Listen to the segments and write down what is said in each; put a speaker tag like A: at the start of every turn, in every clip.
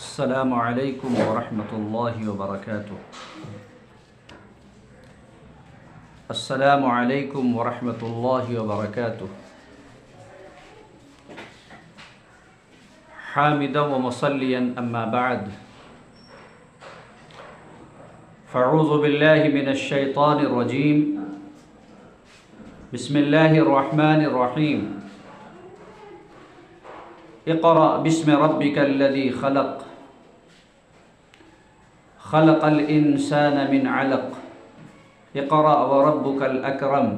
A: السلام علیکم ورحمۃ اللہ وبرکاتہ۔ السلام علیکم ورحمۃ اللہ وبرکاتہ۔ حامدا ومصلیا اما بعد، فاعوذ باللہ من الشیطان الرجیم، بسم اللہ الرحمن الرحیم۔ اقرأ باسم ربک الذی خلق، خلق الانسان من علق، اقرأ وربک الاکرم،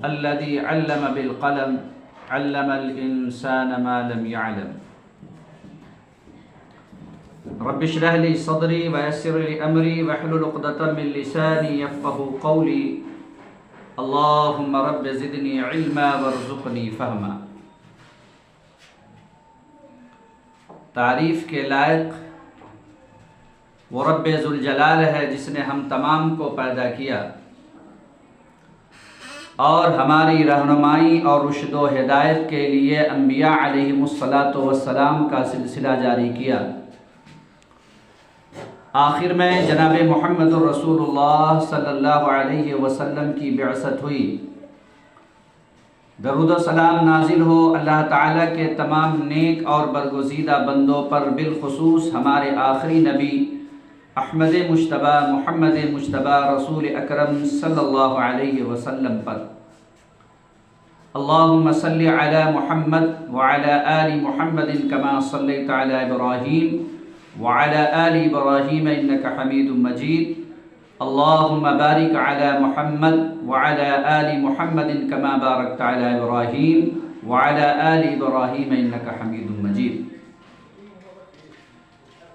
A: الذی علم بالقلم، علم الانسان ما لم يعلم۔ رب اشرح لي صدري ويسر لي امري واحلل عقدة من لساني يفقهوا قولي، اللهم رب زدني علما وارزقني فهما۔ تعریف کے لائق وہ رب ذوالجلال ہے جس نے ہم تمام کو پیدا کیا اور ہماری رہنمائی اور رشد و ہدایت کے لیے انبیاء علیہم الصلاۃ والسلام کا سلسلہ جاری کیا۔ آخر میں جناب محمد رسول اللہ صلی اللہ علیہ وسلم کی بعثت ہوئی۔ درود و سلام نازل ہو اللہ تعالیٰ کے تمام نیک اور برگزیدہ بندوں پر، بالخصوص ہمارے آخری نبی احمد مجتبی محمد مجتبی رسول اکرم صلی اللہ علیہ وسلم پر۔ اللہم صلی علی محمد وعلی آل محمد کما صلیت علی ابراہیم وعلی آل ابراہیم انک حمید مجید۔ اللہم بارک علی محمد وعلی آل محمد کما بارکت علی ابراہیم وعلی آل ابراہیم انک حمید مجید۔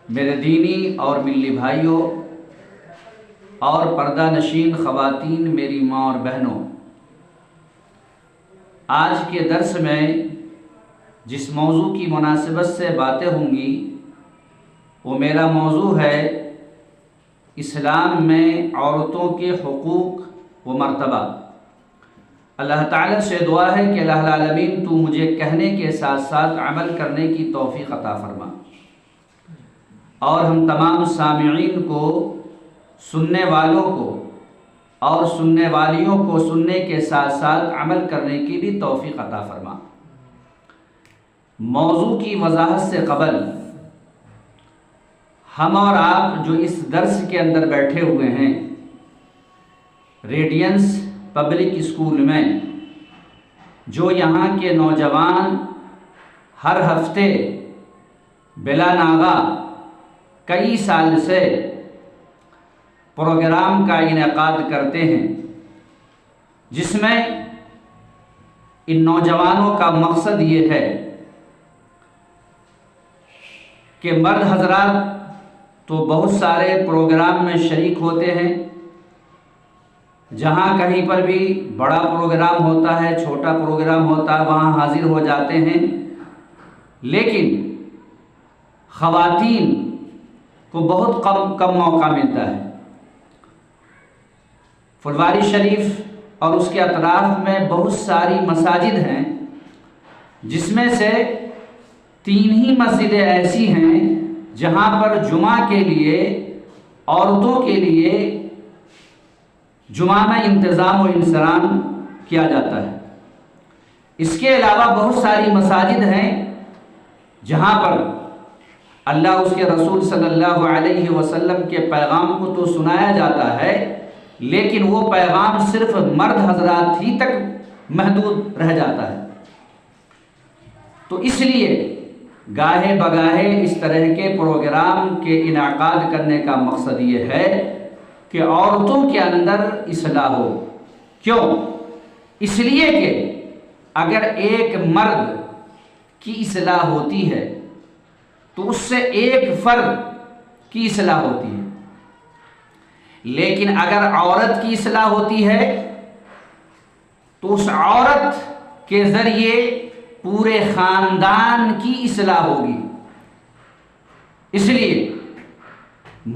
A: میرے دینی اور ملی بھائیوں اور پردہ نشین خواتین، میری ماں اور بہنوں، آج کے درس میں جس موضوع کی مناسبت سے باتیں ہوں گی وہ میرا موضوع ہے اسلام میں عورتوں کے حقوق و مرتبہ۔ اللہ تعالیٰ سے دعا ہے کہ الہ العالمین تو مجھے کہنے کے ساتھ ساتھ عمل کرنے کی توفیق عطا فرما، اور ہم تمام سامعین کو، سننے والوں کو اور سننے والیوں کو سننے کے ساتھ ساتھ عمل کرنے کی بھی توفیق عطا فرما۔ موضوع کی وضاحت سے قبل ہم اور آپ جو اس درس کے اندر بیٹھے ہوئے ہیں ریڈینس پبلک اسکول میں، جو یہاں کے نوجوان ہر ہفتے بلا ناغہ کئی سال سے پروگرام کا انعقاد کرتے ہیں، جس میں ان نوجوانوں کا مقصد یہ ہے کہ مرد حضرات تو بہت سارے پروگرام میں شریک ہوتے ہیں، جہاں کہیں پر بھی بڑا پروگرام ہوتا ہے، چھوٹا پروگرام ہوتا ہے، وہاں حاضر ہو جاتے ہیں، لیکن خواتین کو بہت کم موقع ملتا ہے۔ پھلواری شریف اور اس کے اطراف میں بہت ساری مساجد ہیں، جس میں سے 3 ہی مسجدیں ایسی ہیں جہاں پر جمعہ کے لیے عورتوں کے لیے جمعہ میں انتظام و انصرام کیا جاتا ہے۔ اس کے علاوہ بہت ساری مساجد ہیں جہاں پر اللہ اس کے رسول صلی اللہ علیہ وسلم کے پیغام کو تو سنایا جاتا ہے، لیکن وہ پیغام صرف مرد حضرات ہی تک محدود رہ جاتا ہے۔ تو اس لیے گاہے بگاہے اس طرح کے پروگرام کے انعقاد کرنے کا مقصد یہ ہے کہ عورتوں کے اندر اصلاح ہو۔ کیوں؟ اس لیے کہ اگر ایک مرد کی اصلاح ہوتی ہے تو اس سے ایک فرد کی اصلاح ہوتی ہے، لیکن اگر عورت کی اصلاح ہوتی ہے تو اس عورت کے ذریعے پورے خاندان کی اصلاح ہوگی۔ اس لیے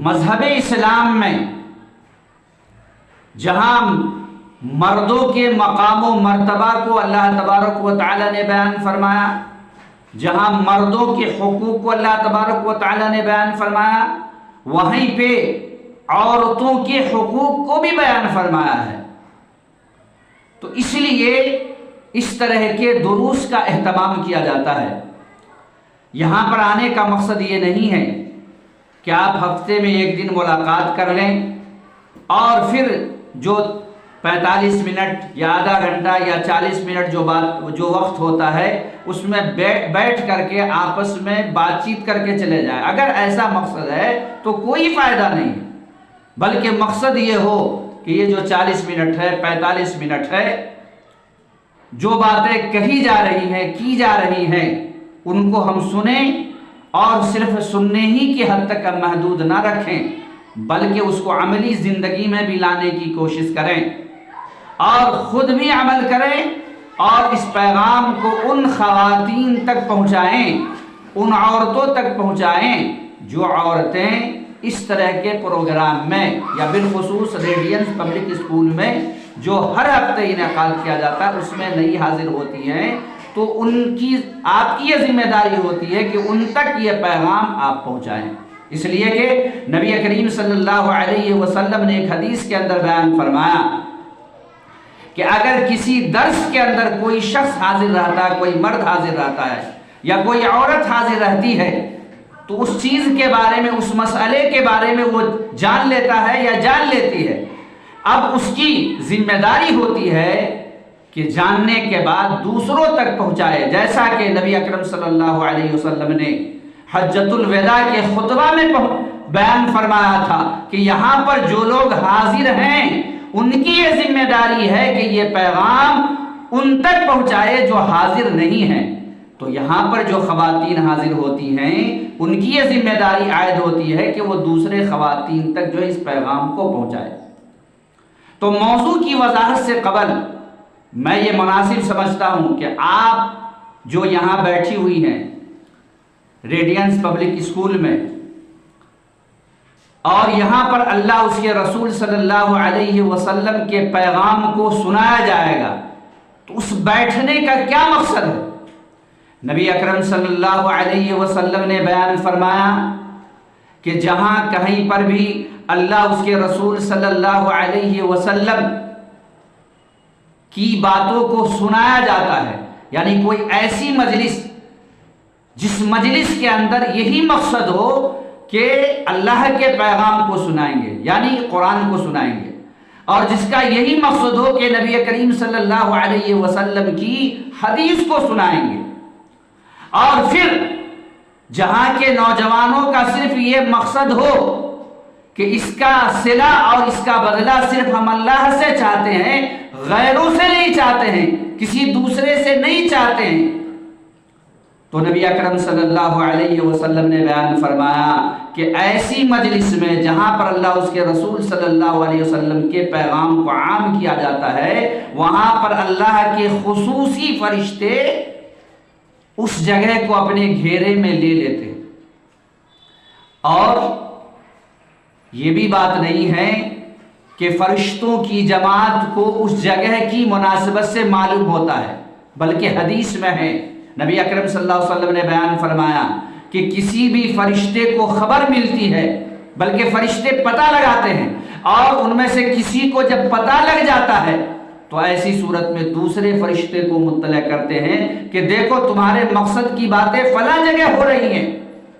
A: مذہب اسلام میں جہاں مردوں کے مقام و مرتبہ کو اللہ تبارک و تعالی نے بیان فرمایا، جہاں مردوں کے حقوق کو اللہ تبارک و تعالیٰ نے بیان فرمایا، وہیں پہ عورتوں کے حقوق کو بھی بیان فرمایا ہے۔ تو اس لیے اس طرح کے دروس کا اہتمام کیا جاتا ہے۔ یہاں پر آنے کا مقصد یہ نہیں ہے کہ آپ ہفتے میں ایک دن ملاقات کر لیں اور پھر جو 45 منٹ یا آدھا گھنٹہ یا 40 منٹ جو وقت ہوتا ہے اس میں بیٹھ کر کے آپس میں بات چیت کر کے چلے جائیں۔ اگر ایسا مقصد ہے تو کوئی فائدہ نہیں، بلکہ مقصد یہ ہو کہ یہ جو 40 منٹ ہے 45 منٹ ہے، جو باتیں کہی جا رہی ہیں کی جا رہی ہیں ان کو ہم سنیں، اور صرف سننے ہی کی حد تک ہم محدود نہ رکھیں، بلکہ اس کو عملی زندگی میں بھی لانے کی کوشش کریں اور خود بھی عمل کریں، اور اس پیغام کو ان خواتین تک پہنچائیں، ان عورتوں تک پہنچائیں جو عورتیں اس طرح کے پروگرام میں یا بالخصوص ریڈینس پبلک اسکول میں جو ہر ہفتے انعقاد کیا جاتا ہے اس میں نہیں حاضر ہوتی ہیں، تو ان کی آپ کی یہ ذمہ داری ہوتی ہے کہ ان تک یہ پیغام آپ پہنچائیں۔ اس لیے کہ نبی کریم صلی اللہ علیہ وسلم نے ایک حدیث کے اندر بیان فرمایا کہ اگر کسی درس کے اندر کوئی شخص حاضر رہتا ہے، کوئی مرد حاضر رہتا ہے یا کوئی عورت حاضر رہتی ہے، تو اس چیز کے بارے میں، اس مسئلے کے بارے میں وہ جان لیتا ہے یا جان لیتی ہے، اب اس کی ذمہ داری ہوتی ہے کہ جاننے کے بعد دوسروں تک پہنچائے، جیسا کہ نبی اکرم صلی اللہ علیہ وسلم نے حجۃ الوداع کے خطبہ میں بیان فرمایا تھا کہ یہاں پر جو لوگ حاضر ہیں ان کی یہ ذمہ داری ہے کہ یہ پیغام ان تک پہنچائے جو حاضر نہیں ہیں۔ تو یہاں پر جو خواتین حاضر ہوتی ہیں ان کی یہ ذمہ داری عائد ہوتی ہے کہ وہ دوسرے خواتین تک جو اس پیغام کو پہنچائے۔ تو موضوع کی وضاحت سے قبل میں یہ مناسب سمجھتا ہوں کہ آپ جو یہاں بیٹھی ہوئی ہیں ریڈینس پبلک اسکول میں، اور یہاں پر اللہ اس کے رسول صلی اللہ علیہ وسلم کے پیغام کو سنایا جائے گا، تو اس بیٹھنے کا کیا مقصد ہے؟ نبی اکرم صلی اللہ علیہ وسلم نے بیان فرمایا کہ جہاں کہیں پر بھی اللہ اس کے رسول صلی اللہ علیہ وسلم کی باتوں کو سنایا جاتا ہے، یعنی کوئی ایسی مجلس جس مجلس کے اندر یہی مقصد ہو کہ اللہ کے پیغام کو سنائیں گے، یعنی قرآن کو سنائیں گے، اور جس کا یہی مقصد ہو کہ نبی کریم صلی اللہ علیہ وسلم کی حدیث کو سنائیں گے، اور پھر جہاں کے نوجوانوں کا صرف یہ مقصد ہو کہ اس کا صلہ اور اس کا بدلہ صرف ہم اللہ سے چاہتے ہیں، غیروں سے نہیں چاہتے ہیں، کسی دوسرے سے نہیں چاہتے ہیں، تو نبی اکرم صلی اللہ علیہ وسلم نے بیان فرمایا کہ ایسی مجلس میں جہاں پر اللہ اس کے رسول صلی اللہ علیہ وسلم کے پیغام کو عام کیا جاتا ہے، وہاں پر اللہ کے خصوصی فرشتے اس جگہ کو اپنے گھیرے میں لے لیتے ہیں۔ اور یہ بھی بات نہیں ہے کہ فرشتوں کی جماعت کو اس جگہ کی مناسبت سے معلوم ہوتا ہے، بلکہ حدیث میں ہے، نبی اکرم صلی اللہ علیہ وسلم نے بیان فرمایا کہ کسی بھی فرشتے کو خبر ملتی ہے، بلکہ فرشتے پتہ لگاتے ہیں، اور ان میں سے کسی کو جب پتہ لگ جاتا ہے تو ایسی صورت میں دوسرے فرشتے کو مطلع کرتے ہیں کہ دیکھو تمہارے مقصد کی باتیں فلاں جگہ ہو رہی ہیں،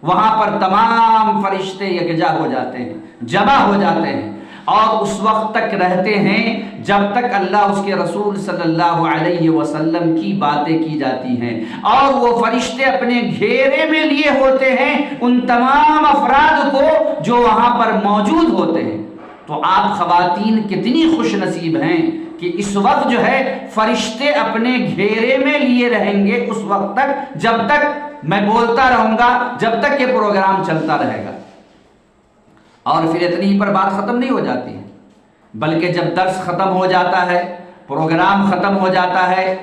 A: وہاں پر تمام فرشتے یکجا ہو جاتے ہیں، جمع ہو جاتے ہیں، اور اس وقت تک رہتے ہیں جب تک اللہ اس کے رسول صلی اللہ علیہ وسلم کی باتیں کی جاتی ہیں، اور وہ فرشتے اپنے گھیرے میں لیے ہوتے ہیں ان تمام افراد کو جو وہاں پر موجود ہوتے ہیں۔ تو آپ خواتین کتنی خوش نصیب ہیں کہ اس وقت جو ہے فرشتے اپنے گھیرے میں لیے رہیں گے اس وقت تک جب تک میں بولتا رہوں گا، جب تک یہ پروگرام چلتا رہے گا۔ اور پھر اتنی پر بات ختم نہیں ہو جاتی ہے، بلکہ جب درس ختم ہو جاتا ہے، پروگرام ختم ہو جاتا ہے،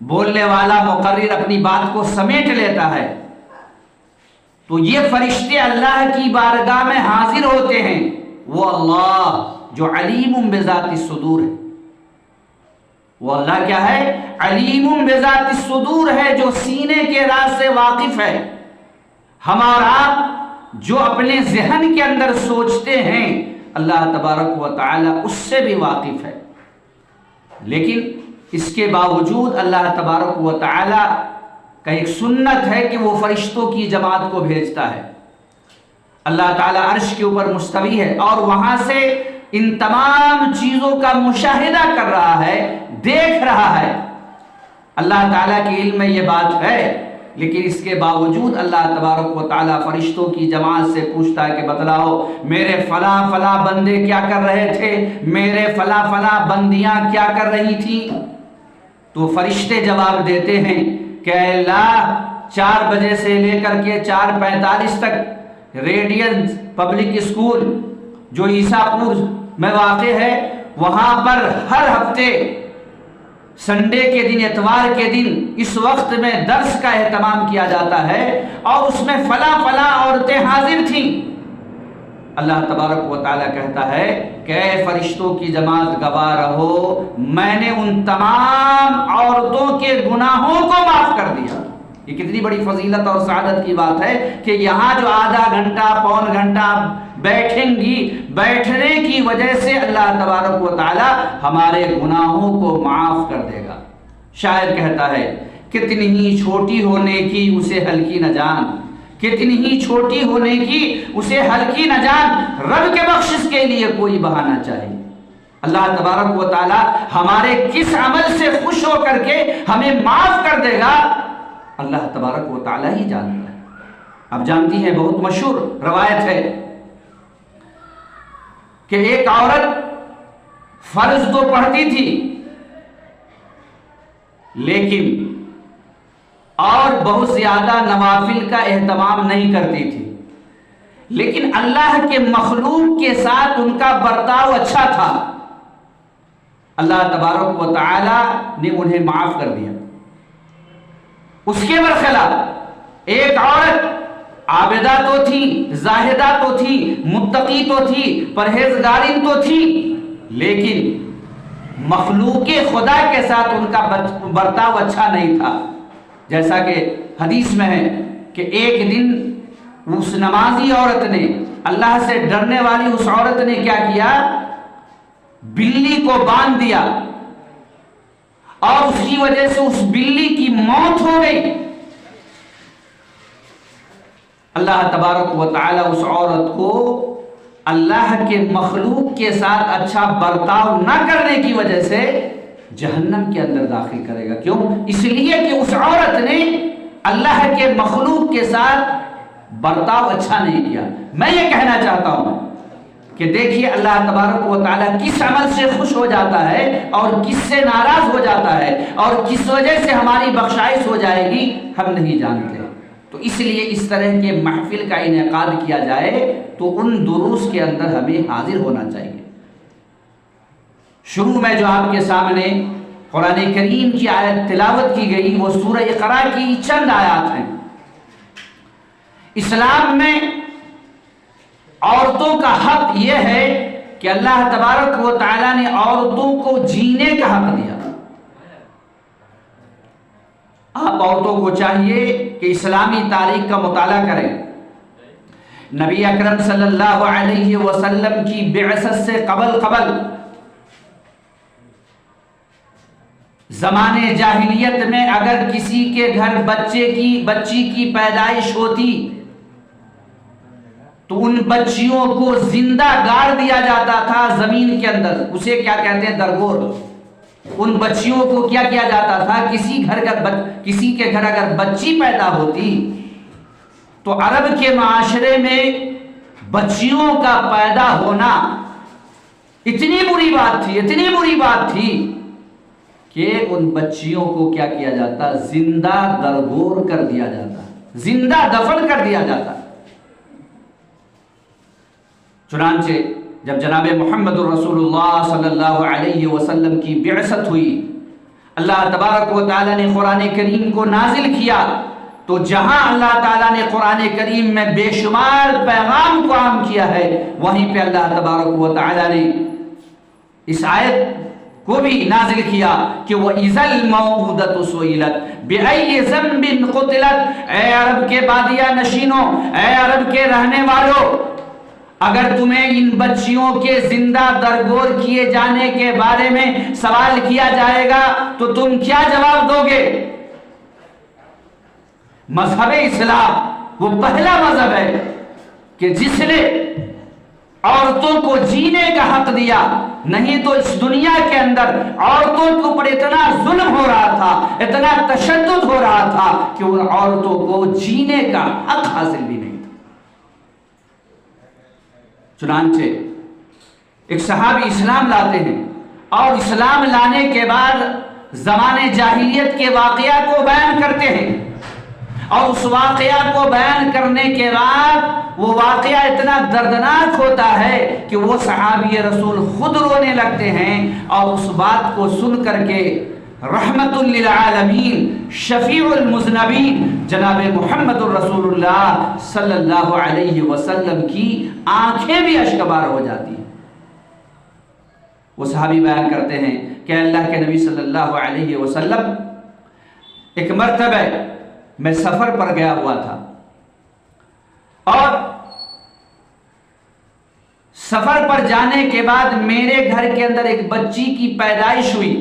A: بولنے والا مقرر اپنی بات کو سمیٹ لیتا ہے، تو یہ فرشتے اللہ کی بارگاہ میں حاضر ہوتے ہیں، وہ اللہ جو علیم بذات الصدور ہے، وہ اللہ کیا ہے؟ علیم بذات الصدور ہے، جو سینے کے راز سے واقف ہے۔ ہم اور آپ جو اپنے ذہن کے اندر سوچتے ہیں اللہ تبارک و تعالی اس سے بھی واقف ہے، لیکن اس کے باوجود اللہ تبارک و تعالی کا ایک سنت ہے کہ وہ فرشتوں کی جماعت کو بھیجتا ہے۔ اللہ تعالیٰ عرش کے اوپر مستوی ہے اور وہاں سے ان تمام چیزوں کا مشاہدہ کر رہا ہے، دیکھ رہا ہے۔ اللہ تعالیٰ کے علم میں یہ بات ہے، لیکن اس کے باوجود اللہ تبارک و تعالیٰ فرشتوں کی جماعت سے پوچھتا ہے کہ بتلاؤ میرے فلاں فلاں بندے کیا کر رہے تھے، میرے فلاں فلاں بندیاں کیا کر رہی تھیں؟ تو فرشتے جواب دیتے ہیں کہ اے اللہ 4 بجے سے لے کر کے 4:45 تک ریڈینس پبلک اسکول جو عیسیٰ پور میں واقع ہے، وہاں پر ہر ہفتے سنڈے کے دن، اتوار کے دن اس وقت میں درس کا اہتمام کیا جاتا ہے اور اس میں فلاں فلاں عورتیں حاضر تھیں۔ اللہ تبارک و تعالیٰ کہتا ہے کہ اے فرشتوں کی جماعت گواہ رہو، میں نے ان تمام عورتوں کے گناہوں کو معاف کر دیا۔ یہ کتنی بڑی فضیلت اور سعادت کی بات ہے کہ یہاں جو آدھا گھنٹہ پون گھنٹہ بیٹھیں گی، بیٹھنے کی وجہ سے اللہ تبارک و تعالی ہمارے گناہوں کو معاف کر دے گا۔ شاعر کہتا ہے کتنی ہی چھوٹی ہونے کی اسے ہلکی نہ جان، کتنی ہی چھوٹی ہونے کی اسے ہلکی نہ جان، رب کے بخشش کے لیے کوئی بہانہ چاہیے۔ اللہ تبارک و تعالی ہمارے کس عمل سے خوش ہو کر کے ہمیں معاف کر دے گا، اللہ تبارک و تعالی ہی جانتا ہے۔ اب جانتی ہیں بہت مشہور روایت ہے کہ ایک عورت فرض تو پڑھتی تھی لیکن اور بہت زیادہ نوافل کا اہتمام نہیں کرتی تھی، لیکن اللہ کے مخلوق کے ساتھ ان کا برتاؤ اچھا تھا۔ اللہ تبارک و تعالی نے انہیں معاف کر دیا۔ اس کے برخلاف ایک عورت عابدہ تو تھی، زاہدہ تو تھی، متقی تو تھی، پرہیزگارین تو تھی، لیکن مخلوق خدا کے ساتھ ان کا برتاؤ اچھا نہیں تھا۔ جیسا کہ حدیث میں ہے کہ ایک دن اس نمازی عورت نے، اللہ سے ڈرنے والی اس عورت نے کیا کیا؟ بلی کو باندھ دیا اور اس کی وجہ سے اس بلی کی موت ہو گئی۔ اللہ تبارک و تعالی اس عورت کو اللہ کے مخلوق کے ساتھ اچھا برتاؤ نہ کرنے کی وجہ سے جہنم کے اندر داخل کرے گا۔ کیوں؟ اس لیے کہ اس عورت نے اللہ کے مخلوق کے ساتھ برتاؤ اچھا نہیں کیا۔ میں یہ کہنا چاہتا ہوں کہ دیکھیے اللہ تبارک و تعالیٰ کس عمل سے خوش ہو جاتا ہے اور کس سے ناراض ہو جاتا ہے اور کس وجہ سے ہماری بخشائش ہو جائے گی ہم نہیں جانتے۔ تو اس لیے اس طرح کے محفل کا انعقاد کیا جائے تو ان دروس کے اندر ہمیں حاضر ہونا چاہیے۔ شروع میں جو آپ کے سامنے قرآن کریم کی آیت تلاوت کی گئی وہ سورہ اقرا کی چند آیات ہیں۔ اسلام میں عورتوں کا حق یہ ہے کہ اللہ تبارک و تعالیٰ نے عورتوں کو جینے کا حق دیا۔ آپ عورتوں کو چاہیے کہ اسلامی تاریخ کا مطالعہ کریں۔ نبی اکرم صلی اللہ علیہ وسلم کی بعثت سے قبل زمانے جاہلیت میں اگر کسی کے گھر بچی کی پیدائش ہوتی تو ان بچیوں کو زندہ گاڑ دیا جاتا تھا زمین کے اندر، اسے کیا کہتے ہیں؟ درگور۔ ان بچیوں کو کیا کیا جاتا تھا؟ کسی کے گھر اگر بچی پیدا ہوتی تو عرب کے معاشرے میں بچیوں کا پیدا ہونا اتنی بری بات تھی کہ ان بچیوں کو کیا کیا جاتا؟ زندہ درگور کر دیا جاتا، زندہ دفن کر دیا جاتا۔ چنانچہ جب جناب محمد الرسول اللہ صلی اللہ علیہ وسلم کی بعثت ہوئی، اللہ تبارک و تعالیٰ نے قرآن کریم کو نازل کیا، تو جہاں اللہ تعالیٰ نے قرآن کریم میں بے شمار پیغام کو عام کیا ہے، وہیں پہ اللہ تبارک و تعالیٰ نے اس آیت کو بھی نازل کیا کہ وہ اذل موعودۃ سئلت بأی ذنب قتلت، اے عرب کے بادیہ نشینوں، اے عرب کے رہنے والوں، اگر تمہیں ان بچیوں کے زندہ درگور کیے جانے کے بارے میں سوال کیا جائے گا تو تم کیا جواب دو گے؟ مذہب اسلام وہ پہلا مذہب ہے کہ جس نے عورتوں کو جینے کا حق دیا، نہیں تو اس دنیا کے اندر عورتوں کے اوپر اتنا ظلم ہو رہا تھا، اتنا تشدد ہو رہا تھا کہ ان عورتوں کو جینے کا حق حاصل بھی نہیں تھا۔ چنانچہ ایک صحابی اسلام لاتے ہیں اور اسلام لانے کے بعد زمانے جاہلیت کے واقعہ کو بیان کرتے ہیں، اور اس واقعہ کو بیان کرنے کے بعد وہ واقعہ اتنا دردناک ہوتا ہے کہ وہ صحابی رسول خود رونے لگتے ہیں، اور اس بات کو سن کر کے رحمت للعالمین شفیع المذنبین جناب محمد الرسول اللہ صلی اللہ علیہ وسلم کی آنکھیں بھی اشکبار ہو جاتی ہیں۔ وہ صحابی بیان کرتے ہیں کہ اللہ کے نبی صلی اللہ علیہ وسلم ایک مرتبہ میں سفر پر گیا ہوا تھا، اور سفر پر جانے کے بعد میرے گھر کے اندر ایک بچی کی پیدائش ہوئی۔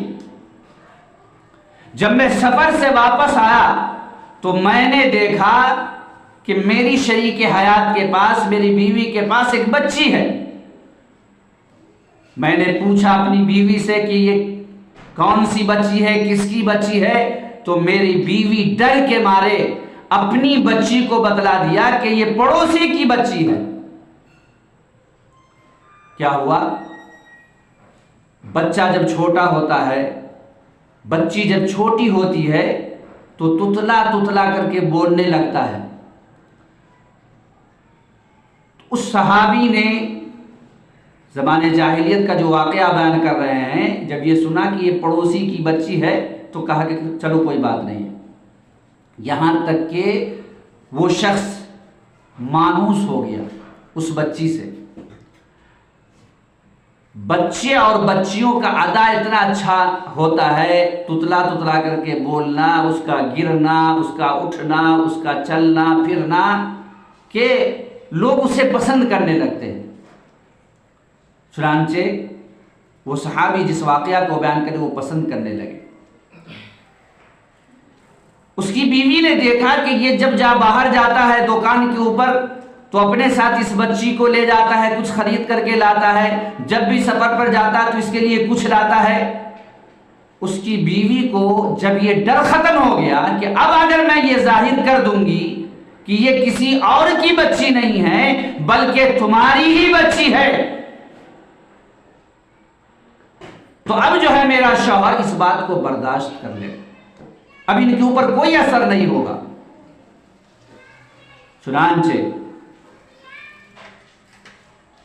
A: جب میں سفر سے واپس آیا تو میں نے دیکھا کہ میری شریک حیات کے پاس، میری بیوی کے پاس ایک بچی ہے۔ میں نے پوچھا اپنی بیوی سے کہ یہ کون سی بچی ہے، کس کی بچی ہے؟ تو میری بیوی ڈر کے مارے اپنی بچی کو بتلا دیا کہ یہ پڑوسی کی بچی ہے۔ کیا ہوا؟ بچہ جب چھوٹا ہوتا ہے، بچی جب چھوٹی ہوتی ہے تو تتلا تتلا کر کے بولنے لگتا ہے۔ اس صحابی نے زمانے جاہلیت کا جو واقعہ بیان کر رہے ہیں، جب یہ سنا کہ یہ پڑوسی کی بچی ہے تو کہا کہ چلو کوئی بات نہیں، یہاں تک کہ وہ شخص مانوس ہو گیا اس بچی سے۔ بچے اور بچیوں کا ادا اتنا اچھا ہوتا ہے، تتلا تتلا کر کے بولنا، اس کا گرنا، اس کا اٹھنا، اس کا چلنا پھرنا، کہ لوگ اسے پسند کرنے لگتے ہیں۔ چنانچہ وہ صحابی جس واقعہ کو بیان کرے وہ پسند کرنے لگے۔ اس کی بیوی نے دیکھا کہ یہ جب باہر جاتا ہے دکان کے اوپر تو اپنے ساتھ اس بچی کو لے جاتا ہے، کچھ خرید کر کے لاتا ہے، جب بھی سفر پر جاتا ہے تو اس کے لیے کچھ لاتا ہے۔ اس کی بیوی کو جب یہ ڈر ختم ہو گیا کہ اب اگر میں یہ ظاہر کر دوں گی کہ یہ کسی اور کی بچی نہیں ہے بلکہ تمہاری ہی بچی ہے، تو اب جو ہے میرا شوہر اس بات کو برداشت کر لے، اب ان کے اوپر کوئی اثر نہیں ہوگا۔ چنانچہ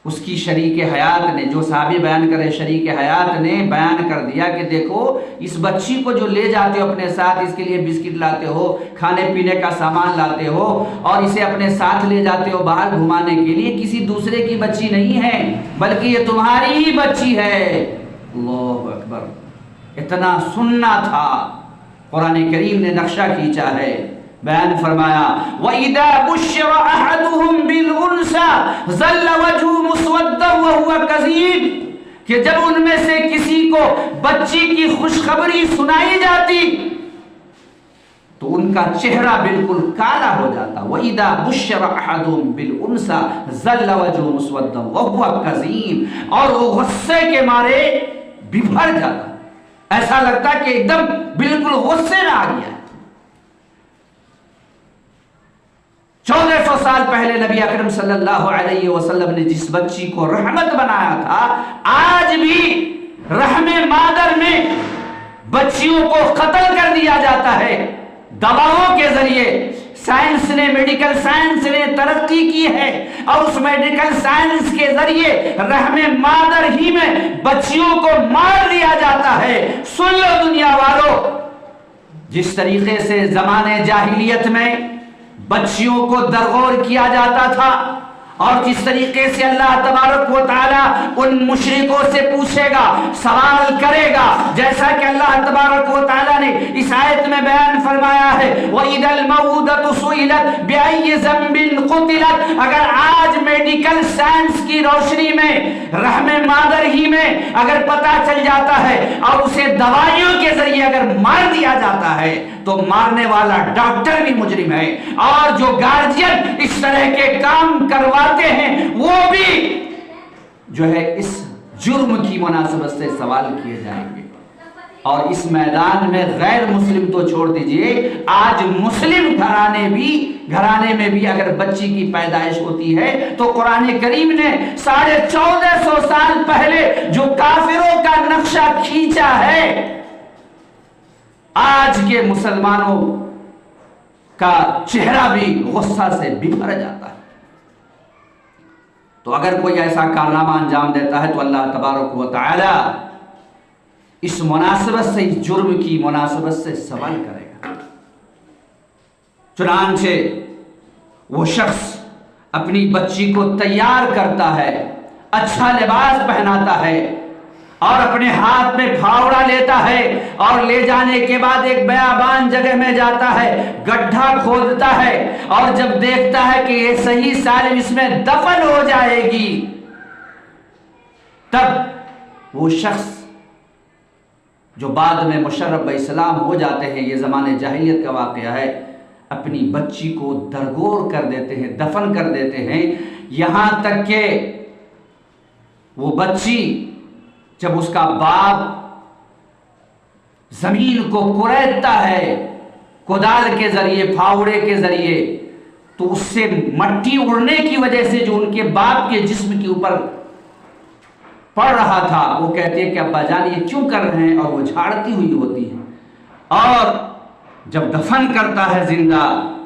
A: اس کی شریک حیات نے، جو صحابی بیان کرے شریک حیات نے بیان کر دیا کہ دیکھو اس بچی کو جو لے جاتے ہو اپنے ساتھ، اس کے لیے بسکٹ لاتے ہو، کھانے پینے کا سامان لاتے ہو اور اسے اپنے ساتھ لے جاتے ہو باہر گھمانے کے لیے، کسی دوسرے کی بچی نہیں ہے بلکہ یہ تمہاری ہی بچی ہے۔ اللہ اکبر! اتنا سننا تھا، قرآن کریم نے نقشہ کھینچا ہے، بیان فرمایا وَإِذَا بُشِّرَ أَحَدُهُمْ بِالْأُنْثَىٰ ظَلَّ وَجْهُهُ مُسْوَدًّا وَهُوَ كَظِيمٌ، کہ جب ان میں سے کسی کو بچی کی خوشخبری سنائی جاتی تو ان کا چہرہ بالکل کالا ہو جاتا۔ وَإِذَا بُشِّرَ أَحَدُهُمْ بِالْأُنْثَىٰ ظَلَّ وَجْهُهُ مُسْوَدًّا وَهُوَ كَظِيمٌ، اور وہ غصے کے مارے بھر جاتا، ایسا لگتا کہ ایک دم بالکل غصے میں آ گیا۔ 1400 سال پہلے نبی اکرم صلی اللہ علیہ وسلم نے جس بچی کو رحمت بنایا تھا، آج بھی رحم مادر میں بچیوں کو قتل کر دیا جاتا ہے دواؤں کے ذریعے۔ سائنس نے، میڈیکل سائنس نے ترقی کی ہے اور اس میڈیکل سائنس کے ذریعے رحم مادر ہی میں بچیوں کو مار دیا جاتا ہے۔ سن لو دنیا والوں، جس طریقے سے زمانے جاہلیت میں بچیوں کو درغور کیا جاتا تھا اور جس طریقے سے اللہ تبارک و تعالیٰ ان مشرکوں سے پوچھے گا، سوال کرے گا، جیسا کہ اللہ تبارک و تعالیٰ نے اس آیت میں بیان فرمایا ہے وَإِذَا الْمَوْءُودَةُ سُئِلَتْ بِأَيِّ ذَنبٍ قُتِلَتْ۔ اگر آج میڈیکل سائنس کی روشنی میں، رحم مادر ہی میں اگر پتہ چل جاتا ہے اور اسے دوائیوں کے ذریعے اگر مار دیا جاتا ہے تو مارنے والا ڈاکٹر بھی مجرم ہے، اور جو گارجین اس طرح کے کام کرواتے ہیں وہ بھی جو ہے اس جرم کی مناسبت سے سوال کیے جائیں گے۔ اور اس میدان میں غیر مسلم تو چھوڑ دیجئے، آج مسلم گھرانے میں بھی اگر بچی کی پیدائش ہوتی ہے تو قرآن کریم نے 1450 سال پہلے جو کافروں کا نقشہ کھینچا ہے، آج کے مسلمانوں کا چہرہ بھی غصہ سے بھر جاتا ہے۔ تو اگر کوئی ایسا کارنامہ انجام دیتا ہے تو اللہ تبارک و تعالی اس مناسبت سے، اس جرم کی مناسبت سے سوال کرے گا۔ چنانچہ وہ شخص اپنی بچی کو تیار کرتا ہے، اچھا لباس پہناتا ہے اور اپنے ہاتھ میں پھاوڑا لیتا ہے، اور لے جانے کے بعد ایک بیابان جگہ میں جاتا ہے، گڈھا کھودتا ہے، اور جب دیکھتا ہے کہ یہ صحیح سالم اس میں دفن ہو جائے گی، تب وہ شخص جو بعد میں مشرف اسلام ہو جاتے ہیں، یہ زمانے جاہلیت کا واقعہ ہے، اپنی بچی کو درگور کر دیتے ہیں، دفن کر دیتے ہیں، یہاں تک کہ وہ بچی جب اس کا باپ زمین کو کریدتا ہے کدال کے ذریعے، پھاوڑے کے ذریعے، تو اس سے مٹی اڑنے کی وجہ سے جو ان کے باپ کے جسم کے اوپر پڑ رہا تھا، وہ کہتے ہیں کہ ابا جان یہ کیوں کر رہے ہیں، اور وہ جھاڑتی ہوئی ہوتی ہے، اور جب دفن کرتا ہے زندہ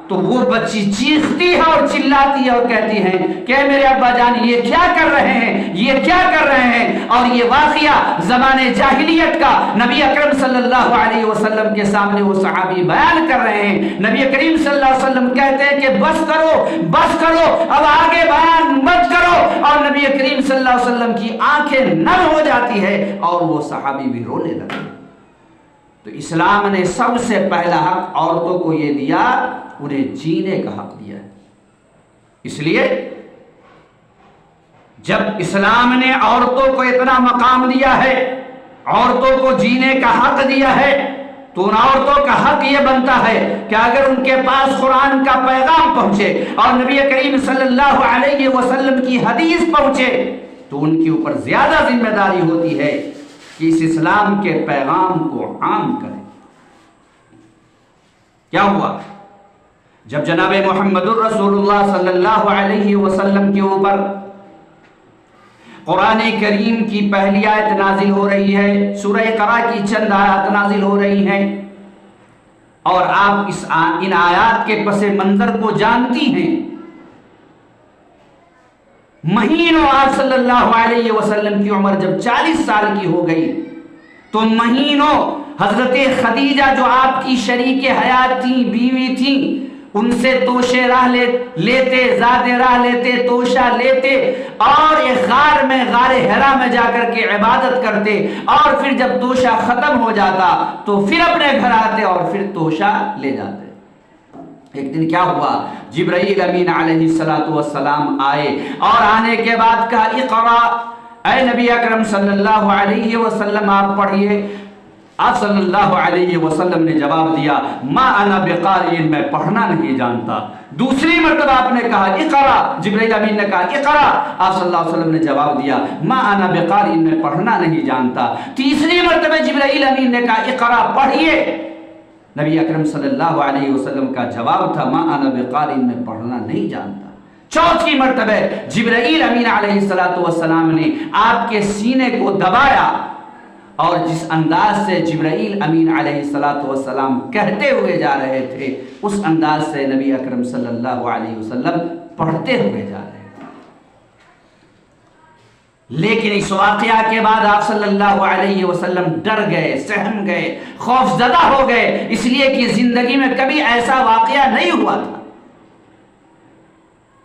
A: تو وہ بچی چیختی ہے اور چلاتی ہے اور کہتی ہے کہ میرے ابا جان یہ کیا کر رہے ہیں، یہ کیا کر رہے ہیں۔ اور یہ واقعہ زمانے جاہلیت کا نبی اکرم صلی اللہ علیہ وسلم کے سامنے وہ صحابی بیان کر رہے ہیں۔ نبی کریم صلی اللہ علیہ وسلم کہتے ہیں کہ بس کرو، اب آگے بیان مت کرو، اور نبی کریم صلی اللہ علیہ وسلم کی آنکھیں نم ہو جاتی ہے اور وہ صحابی بھی رونے لگے۔ تو اسلام نے سب سے پہلا حق عورتوں کو یہ دیا، انہیں جینے کا حق دیا ہے۔ اس لیے جب اسلام نے عورتوں کو اتنا مقام دیا ہے، عورتوں کو جینے کا حق دیا ہے، تو ان عورتوں کا حق یہ بنتا ہے کہ اگر ان کے پاس قرآن کا پیغام پہنچے اور نبی کریم صلی اللہ علیہ وسلم کی حدیث پہنچے تو ان کے اوپر زیادہ ذمہ داری ہوتی ہے کہ اس اسلام کے پیغام کو عام کریں۔ کیا ہوا؟ جب جناب محمد الرسول اللہ صلی اللہ علیہ وسلم کے اوپر قرآن کریم کی پہلی آیت نازل ہو رہی ہے، سورہ اقرا کی چند آیات نازل ہو رہی ہیں، اور آپ ان آیات کے پس منظر کو جانتی ہیں، مہینوں آپ صلی اللہ علیہ وسلم کی عمر جب 40 سال کی ہو گئی تو مہینوں حضرت خدیجہ جو آپ کی شریک حیات تھیں، بیوی تھیں، ان سے توشے راہ لیتے، زادے راہ لیتے، توشہ لیتے، اور ایک غار میں، غار حرا میں جا کر کے عبادت کرتے، اور پھر جب توشہ ختم ہو جاتا تو پھر اپنے گھر آتے اور پھر توشہ لے جاتے۔ ایک دن کیا ہوا، جبرائیل امین علیہ السلام آئے، اور آنے کے بعد کہا اقرا، اے نبی اکرم صلی اللہ علیہ وسلم آپ پڑھیے۔ آپ صلی اللہ علیہ وسلم نے جواب دیا ما انا بقارئ، میں پڑھنا نہیں جانتا۔ دوسری مرتبہ آپ نے کہا اقرا، جبرائیل امین نے کہا اقرا، آپ صلی اللہ علیہ وسلم نے جواب دیا ما انا بقارئ، میں پڑھنا نہیں جانتا۔ تیسری مرتبہ جبرائیل امین نے کہا اقرا، پڑھیے۔ نبی اکرم صلی اللہ علیہ وسلم کا جواب تھا ما انا بقارئ، میں پڑھنا نہیں جانتا۔ چوتھی مرتبہ جبرائیل امین علیہ السلام نے آپ کے سینے کو دبایا، اور جس انداز سے جبرائیل امین علیہ السلام کہتے ہوئے جا رہے تھے، اس انداز سے نبی اکرم صلی اللہ علیہ وسلم پڑھتے ہوئے جا رہے تھے۔ لیکن اس واقعہ کے بعد آپ صلی اللہ علیہ وسلم ڈر گئے، سہم گئے، خوف زدہ ہو گئے، اس لیے کہ زندگی میں کبھی ایسا واقعہ نہیں ہوا تھا۔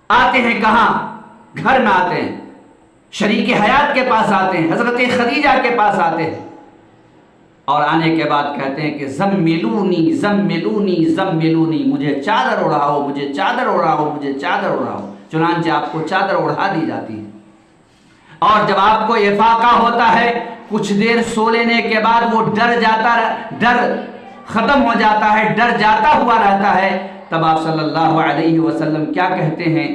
A: آتے ہیں کہاں؟ گھر میں آتے ہیں، شریک حیات کے پاس آتے ہیں، حضرت خدیجہ کے پاس آتے ہیں، اور آنے کے بعد کہتے ہیں کہ زملونی زملونی زملونی، مجھے چادر اڑاؤ، مجھے چادر اڑاؤ، مجھے چادر اڑاؤ۔ چنانچہ آپ کو چادر اڑا دی جاتی ہے، اور جب آپ کو افاقہ ہوتا ہے، کچھ دیر سو لینے کے بعد وہ ڈر ختم ہو جاتا ہے، ڈر جاتا ہوا رہتا ہے، تب آپ صلی اللہ علیہ وسلم کیا کہتے ہیں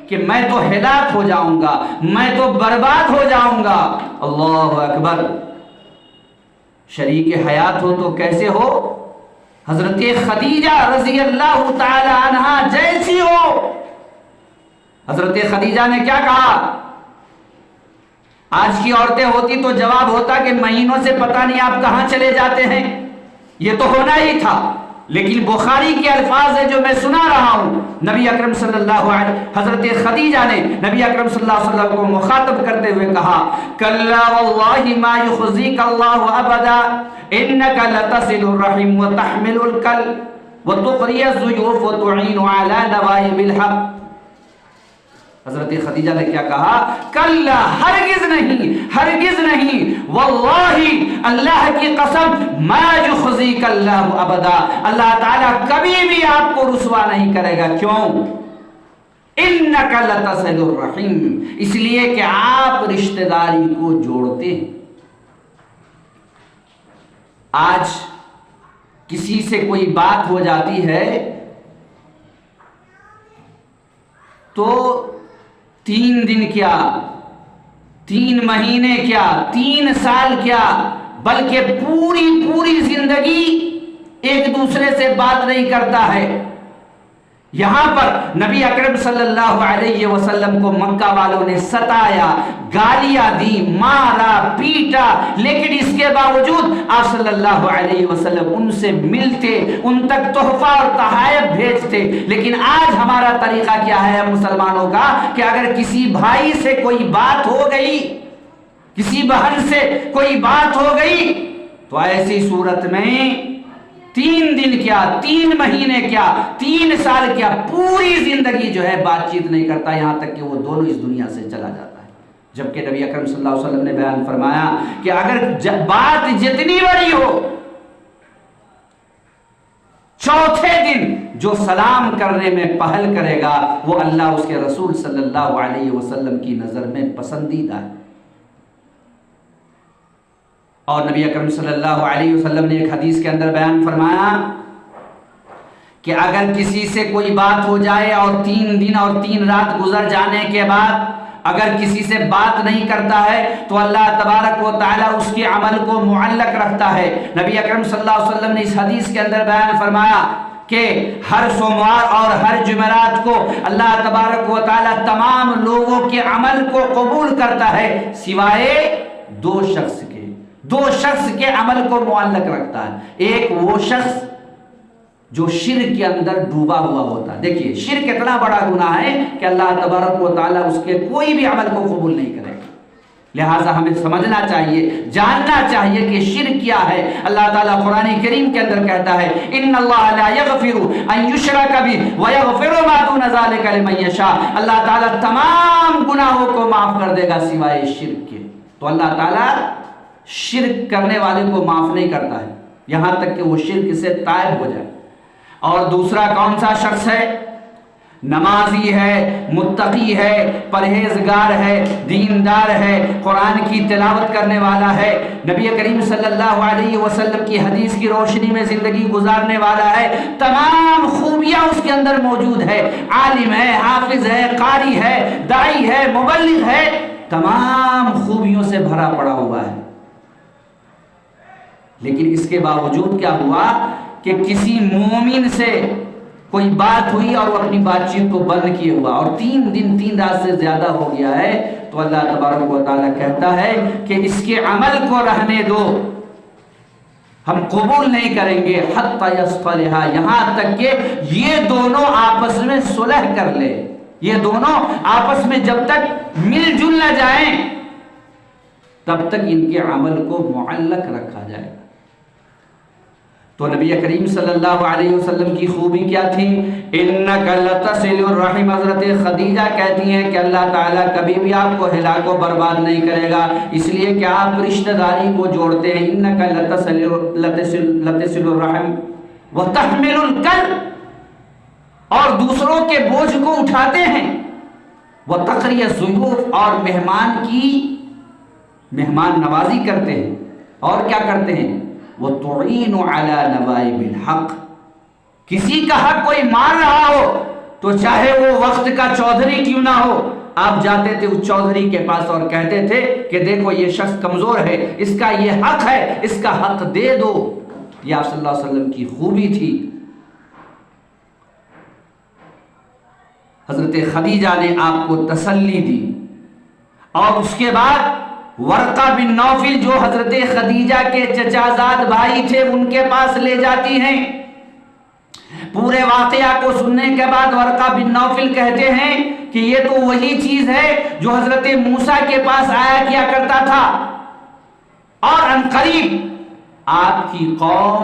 A: کہ میں تو ہلاک ہو جاؤں گا، میں تو برباد ہو جاؤں گا۔ اللہ اکبر! شریک حیات ہو تو کیسے ہو؟ حضرت خدیجہ رضی اللہ تعالی عنہا جیسی ہو۔ حضرت خدیجہ نے کیا کہا؟ آج کی عورتیں ہوتی تو جواب ہوتا کہ مہینوں سے پتہ نہیں آپ کہاں چلے جاتے ہیں، یہ تو ہونا ہی تھا، لیکن بخاری کے الفاظ ہیں جو میں سنا رہا ہوں۔ نبی اکرم صلی اللہ علیہ حضرت خدیجہ نے نبی اکرم صلی اللہ علیہ وسلم کو مخاطب کرتے ہوئے کہا، کلا واللہ ما یخزیک اللہ ابدا انک لتصل الرحم وتحمل الکل وتقری الضیوف وتعین علی نوائب الحق۔ حضرت خدیجہ نے کیا کہا؟ کلا، ہرگز نہیں، ہرگز نہیں، واللہ، اللہ کی قسم، ما یخزیک اللہ ابدا، اللہ تعالیٰ کبھی بھی آپ کو رسوا نہیں کرے گا۔ کیوں؟ انک لتصل الرحم، اس لیے کہ آپ رشتہ داری کو جوڑتے ہیں۔ آج کسی سے کوئی بات ہو جاتی ہے تو 3 دن کیا، 3 مہینے کیا، 3 سال کیا، بلکہ پوری زندگی ایک دوسرے سے بات نہیں کرتا ہے۔ یہاں پر نبی اکرم صلی اللہ علیہ وسلم کو مکہ والوں نے ستایا، گالیاں دی، مارا، پیٹا، لیکن اس کے باوجود آپ صلی اللہ علیہ وسلم ان سے ملتے، ان تک تحفہ اور تحائف بھیجتے۔ لیکن آج ہمارا طریقہ کیا ہے مسلمانوں کا کہ اگر کسی بھائی سے کوئی بات ہو گئی، کسی بہن سے کوئی بات ہو گئی، تو ایسی صورت میں 3 دن کیا، 3 مہینے کیا، 3 سال کیا، پوری زندگی جو ہے بات چیت نہیں کرتا، یہاں تک کہ وہ دونوں اس دنیا سے چلا جاتا ہے۔ جبکہ نبی اکرم صلی اللہ علیہ وسلم نے بیان فرمایا کہ اگر بات جتنی بڑی ہو، چوتھے دن جو سلام کرنے میں پہل کرے گا وہ اللہ اس کے رسول صلی اللہ علیہ وسلم کی نظر میں پسندیدہ ہے۔ اور نبی اکرم صلی اللہ علیہ وسلم نے ایک حدیث کے اندر بیان فرمایا کہ اگر کسی سے کوئی بات ہو جائے اور 3 دن اور 3 رات گزر جانے کے بعد اگر کسی سے بات نہیں کرتا ہے تو اللہ تبارک و تعالیٰ اس کے عمل کو معلق رکھتا ہے۔ نبی اکرم صلی اللہ علیہ وسلم نے اس حدیث کے اندر بیان فرمایا کہ ہر سوموار اور ہر جمعرات کو اللہ تبارک و تعالیٰ تمام لوگوں کے عمل کو قبول کرتا ہے سوائے 2 شخص کے۔ 2 شخص کے عمل کو معلق رکھتا ہے۔ ایک وہ شخص جو شرک کے اندر ڈوبا ہوا ہوتا ہے۔ دیکھیے شرک اتنا بڑا گناہ ہے کہ اللہ تبارک و تعالیٰ اس کے کوئی بھی عمل کو قبول نہیں کرے گا، لہٰذا ہمیں سمجھنا چاہیے، جاننا چاہیے کہ شرک کیا ہے۔ اللہ تعالیٰ قرآن کریم کے اندر کہتا ہے ان اللہ لا یغفر ان یشرک بہ ویغفر ما دون ذلک لمن یشاء، اللہ تعالیٰ تمام گناہوں کو معاف کر دے گا سوائے شرک کے۔ تو اللہ تعالیٰ شرک کرنے والے کو معاف نہیں کرتا ہے یہاں تک کہ وہ شرک سے تائب ہو جائے۔ اور دوسرا کون سا شخص ہے؟ نمازی ہے، متقی ہے، پرہیزگار ہے، دیندار ہے، قرآن کی تلاوت کرنے والا ہے، نبی کریم صلی اللہ علیہ وسلم کی حدیث کی روشنی میں زندگی گزارنے والا ہے، تمام خوبیاں اس کے اندر موجود ہے، عالم ہے، حافظ ہے، قاری ہے، داعی ہے، مبلغ ہے، تمام خوبیوں سے بھرا پڑا ہوا ہے۔ لیکن اس کے باوجود کیا ہوا کہ کسی مومن سے کوئی بات ہوئی اور وہ اپنی بات چیت کو بند کیے ہوا اور 3 دن 3 رات سے زیادہ ہو گیا ہے، تو اللہ تبارک و تعالیٰ کہتا ہے کہ اس کے عمل کو رہنے دو، ہم قبول نہیں کریں گے حتی یصطلحا، یہاں تک کہ یہ دونوں آپس میں صلح کر لے، یہ دونوں آپس میں جب تک مل جل نہ جائیں تب تک ان کے عمل کو معلق رکھا جائے گا۔ تو نبی کریم صلی اللہ علیہ وسلم کی خوبی کیا تھی؟ انک لتصل الرحم، حضرت خدیجہ کہتی ہیں کہ اللہ تعالیٰ کبھی بھی آپ کو ہلاک و برباد نہیں کرے گا، اس لیے کہ آپ رشتہ داری کو جوڑتے ہیں۔ انک لتصل الرحم وتحمل الکل، اور دوسروں کے بوجھ کو اٹھاتے ہیں، وتقری الضیوف، اور مہمان نوازی کرتے ہیں، اور کیا کرتے ہیں؟ وتعین علی نوائب الحق، کسی کا حق کوئی مار رہا ہو تو چاہے وہ وقت کا چودھری کیوں نہ ہو، آپ جاتے تھے اس چودھری کے پاس اور کہتے تھے کہ دیکھو یہ شخص کمزور ہے، اس کا یہ حق ہے، اس کا حق دے دو۔ یہ آپ صلی اللہ علیہ وسلم کی خوبی تھی۔ حضرت خدیجہ نے آپ کو تسلی دی، اور اس کے بعد ورقہ بن نوفل جو حضرت خدیجہ کے چچا زاد بھائی تھے ان کے پاس لے جاتی ہیں۔ پورے واقعہ کو سننے کے بعد ورقہ بن نوفل کہتے ہیں کہ یہ تو وہی چیز ہے جو حضرت موسیٰ کے پاس آیا کیا کرتا تھا، اور عنقریب آپ کی قوم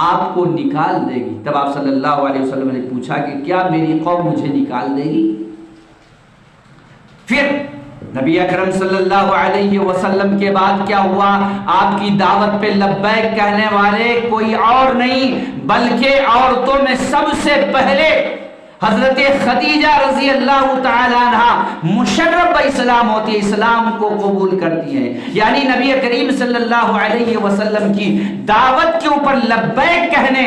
A: آپ کو نکال دے گی۔ تب آپ صلی اللہ علیہ وسلم نے پوچھا کہ کیا میری قوم مجھے نکال دے گی؟ پھر نبی اکرم صلی اللہ علیہ وسلم کے بعد کیا ہوا؟ آپ کی دعوت پہ لبیک کہنے والے کوئی اور نہیں بلکہ عورتوں میں سب سے پہلے حضرت خدیجہ رضی اللہ تعالی عنہ مشرف اسلام ہوتی ہے، اسلام کو قبول کرتی ہیں۔ یعنی نبی کریم صلی اللہ علیہ وسلم کی دعوت کے اوپر لبیک کہنے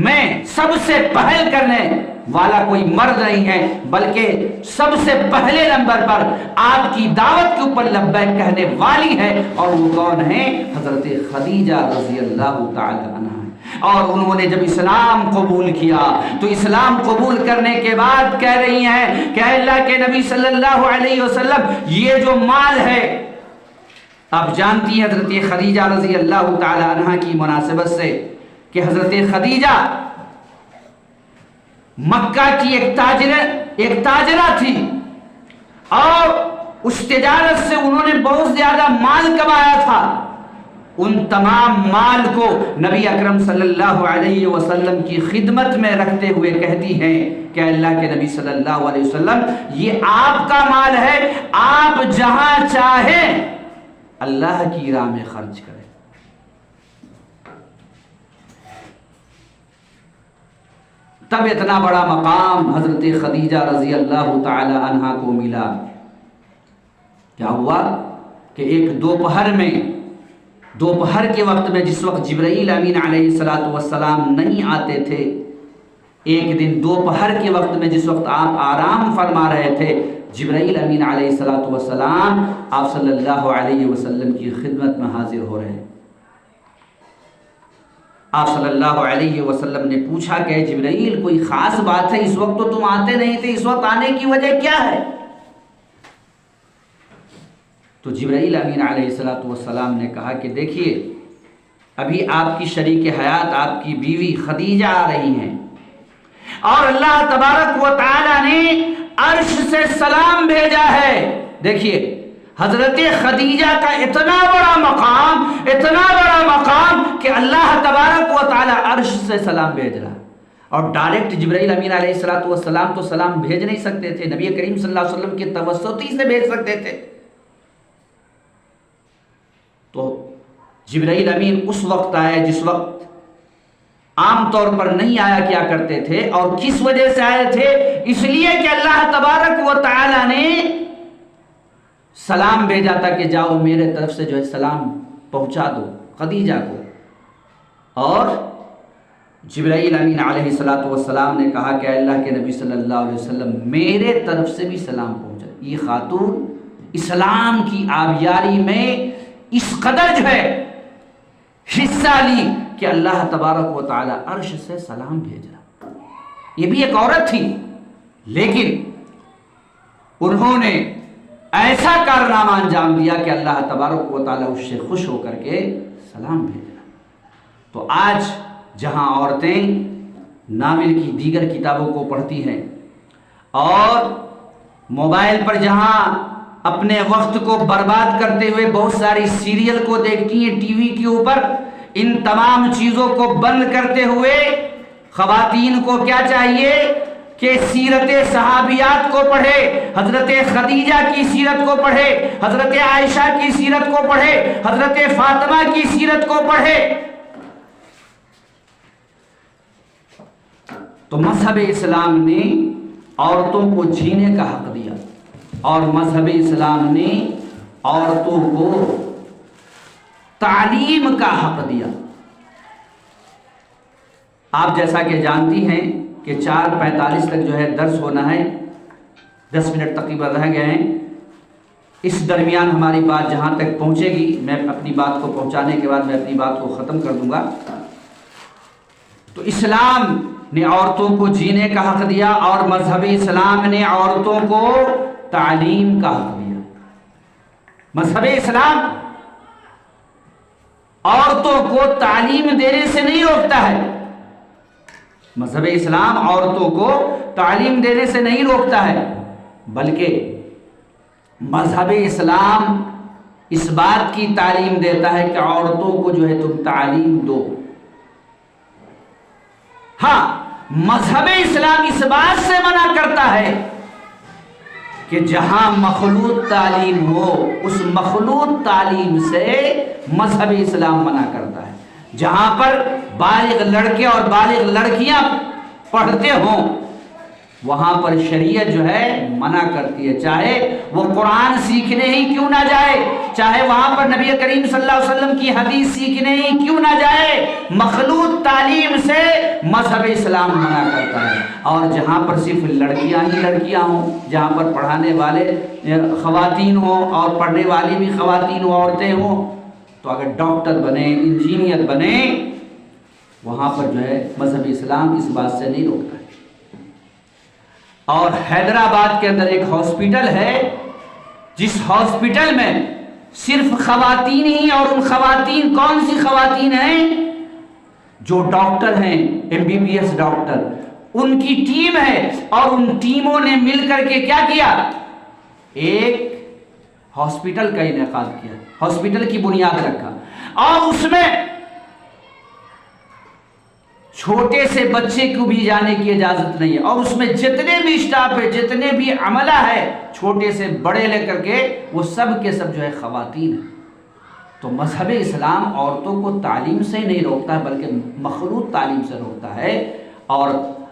A: میں سب سے پہل کرنے والا کوئی مرد نہیں ہے، بلکہ سب سے پہلے نمبر پر آپ کی دعوت کے اوپر لبیک کہنے والی ہے، اور وہ کون ہے؟ حضرت خدیجہ رضی اللہ تعالی عنہ۔ اور انہوں نے جب اسلام قبول کیا تو اسلام قبول کرنے کے بعد کہہ رہی ہیں کہ اللہ کے نبی صلی اللہ علیہ وسلم یہ جو مال ہے، آپ جانتی ہیں حضرت خدیجہ رضی اللہ تعالی عنہ کی مناسبت سے کہ حضرت خدیجہ مکہ کی ایک تاجرہ تھی، اور اس تجارت سے انہوں نے بہت زیادہ مال کمایا تھا۔ ان تمام مال کو نبی اکرم صلی اللہ علیہ وسلم کی خدمت میں رکھتے ہوئے کہتی ہیں کہ اللہ کے نبی صلی اللہ علیہ وسلم یہ آپ کا مال ہے، آپ جہاں چاہیں اللہ کی راہ میں خرچ کریں۔ تب اتنا بڑا مقام حضرت خدیجہ رضی اللہ تعالی عنہا کو ملا۔ کیا ہوا کہ ایک دوپہر کے وقت میں، جس وقت جبرائیل امین علیہ السلام نہیں آتے تھے، ایک دن دوپہر کے وقت میں جس وقت آپ آرام فرما رہے تھے، جبرائیل امین علیہ السلام آپ صلی اللہ علیہ وسلم کی خدمت میں حاضر ہو رہے ہیں۔ آپ صلی اللہ علیہ وسلم نے پوچھا کہ جبرائیل کوئی خاص بات ہے؟ اس وقت تو تم آتے نہیں تھے، اس وقت آنے کی وجہ کیا ہے؟ تو جبرائیل امین علیہ السلام نے کہا کہ دیکھیے، ابھی آپ کی شریک حیات، آپ کی بیوی خدیجہ آ رہی ہیں، اور اللہ تبارک و تعالی نے عرش سے سلام بھیجا ہے۔ دیکھیے حضرت خدیجہ کا اتنا بڑا مقام کہ اللہ تبارک و تعالی عرش سے سلام بھیج رہا، اور ڈائریکٹ جبرائیل امین علیہ السلام تو سلام بھیج نہیں سکتے تھے، نبی کریم صلی اللہ علیہ وسلم کے توسط سے بھیج سکتے تھے۔ تو جبرائیل امین اس وقت آئے جس وقت عام طور پر نہیں آیا کیا کرتے تھے، اور کس وجہ سے آئے تھے؟ اس لیے کہ اللہ تبارک و تعالی نے سلام بھیجا تھا کہ جاؤ میرے طرف سے جو ہے سلام پہنچا دو خدیجہ کو۔ اور جبرائیل امین علیہ السلام نے کہا کہ اللہ کے نبی صلی اللہ علیہ وسلم میرے طرف سے بھی سلام پہنچا۔ یہ خاتون اسلام کی آبیاری میں اس قدر جو ہے حصہ لی کہ اللہ تبارک و تعالی عرش سے سلام بھیج رہا۔ یہ بھی ایک عورت تھی، لیکن انہوں نے ایسا کارنامہ انجام دیا کہ اللہ تبارک و تعالی اس سے خوش ہو کر کے سلام بھیج رہا۔ تو آج جہاں عورتیں ناول کی دیگر کتابوں کو پڑھتی ہیں، اور موبائل پر جہاں اپنے وقت کو برباد کرتے ہوئے بہت ساری سیریل کو دیکھتی ہیں ٹی وی کے اوپر. ان تمام چیزوں کو بند کرتے ہوئے خواتین کو کیا چاہیے کہ سیرت صحابیات کو پڑھے, حضرت خدیجہ کی سیرت کو پڑھے, حضرت عائشہ کی سیرت کو پڑھے, حضرت فاطمہ کی سیرت کو پڑھے. تو مذہب اسلام نے عورتوں کو جینے کا حق دیا, اور مذہب اسلام نے عورتوں کو تعلیم کا حق دیا. آپ جیسا کہ جانتی ہیں کہ 4:45 تک جو ہے درس ہونا ہے, 10 منٹ تقریباً رہ گئے ہیں. اس درمیان ہماری بات جہاں تک پہنچے گی, میں اپنی بات کو پہنچانے کے بعد میں اپنی بات کو ختم کر دوں گا. تو اسلام نے عورتوں کو جینے کا حق دیا, اور مذہب اسلام نے عورتوں کو تعلیم کا حق دیا. مذہب اسلام عورتوں کو تعلیم دینے سے نہیں روکتا ہے. مذہب اسلام عورتوں کو تعلیم دینے سے نہیں روکتا ہے, بلکہ مذہب اسلام اس بات کی تعلیم دیتا ہے کہ عورتوں کو جو ہے تم تعلیم دو. ہاں, مذہب اسلام اس بات سے منع کرتا ہے کہ جہاں مخلوط تعلیم ہو, اس مخلوط تعلیم سے مذہب اسلام منع کرتا ہے. جہاں پر بالغ لڑکے اور بالغ لڑکیاں پڑھتے ہوں, وہاں پر شریعت جو ہے منع کرتی ہے, چاہے وہ قرآن سیکھنے ہی کیوں نہ جائے, چاہے وہاں پر نبی کریم صلی اللہ علیہ وسلم کی حدیث سیکھنے ہی کیوں نہ جائے, مخلوط تعلیم سے مذہب اسلام منع کرتا ہے. اور جہاں پر صرف لڑکیاں ہی لڑکیاں ہوں, جہاں پر پڑھانے والے خواتین ہوں اور پڑھنے والی بھی خواتین ہوں, عورتیں ہوں, تو اگر ڈاکٹر بنے, انجینئر بنے, وہاں پر جو ہے مذہب اسلام اس بات سے نہیں روکتا ہے. اور حیدرآباد کے اندر ایک ہاسپٹل ہے, جس ہاسپٹل میں صرف خواتین ہی, اور ان خواتین کون سی خواتین ہیں, جو ڈاکٹر ہیں, MBBS ڈاکٹر, ان کی ٹیم ہے, اور ان ٹیموں نے مل کر کے کیا کیا, ایک ہاسپٹل کا انعقاد کیا, ہاسپٹل کی بنیاد رکھا, اور اس میں چھوٹے سے بچے کو بھی جانے کی اجازت نہیں ہے, اور اس میں جتنے بھی اسٹاف ہے, جتنے بھی عملہ ہے, چھوٹے سے بڑے لے کر کے, وہ سب کے سب جو ہے خواتین ہیں. تو مذہب اسلام عورتوں کو تعلیم سے نہیں روکتا ہے, بلکہ مخلوط تعلیم سے روکتا ہے. اور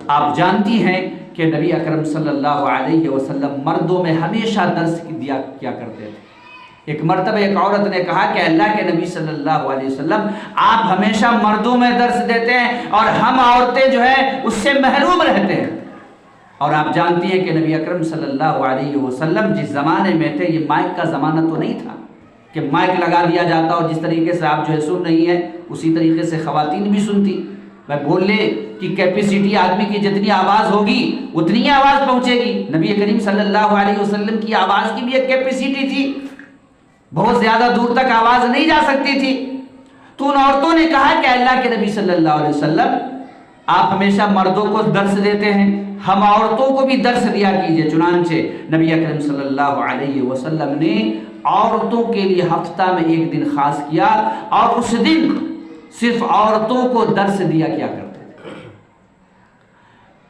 A: آپ جانتی ہیں کہ نبی اکرم صلی اللہ علیہ وسلم مردوں میں ہمیشہ درس کیا کرتے تھے. ایک مرتبہ ایک عورت نے کہا کہ اللہ کے نبی صلی اللہ علیہ وسلم, آپ ہمیشہ مردوں میں درس دیتے ہیں اور ہم عورتیں جو ہے اس سے محروم رہتے ہیں. اور آپ جانتی ہیں کہ نبی اکرم صلی اللہ علیہ وسلم جس زمانے میں تھے, یہ مائک کا زمانہ تو نہیں تھا کہ مائک لگا دیا جاتا, اور جس طریقے سے آپ جو ہے سن رہی ہیں اسی طریقے سے خواتین بھی سنتی. میں بولنے کی کیپیسٹی آدمی کی جتنی آواز ہوگی اتنی آواز پہنچے گی. نبی کریم صلی اللہ علیہ وسلم کی آواز کی بھی ایک کیپیسٹی تھی, بہت زیادہ دور تک آواز نہیں جا سکتی تھی. تو ان عورتوں نے کہا کہ اللہ کے نبی صلی اللہ علیہ وسلم, آپ ہمیشہ مردوں کو درس دیتے ہیں, ہم عورتوں کو بھی درس دیا کیجئے. چنانچہ نبی اکرم صلی اللہ علیہ وسلم نے عورتوں کے لیے ہفتہ میں ایک دن خاص کیا, اور اس دن صرف عورتوں کو درس دیا کیا کرتے تھے.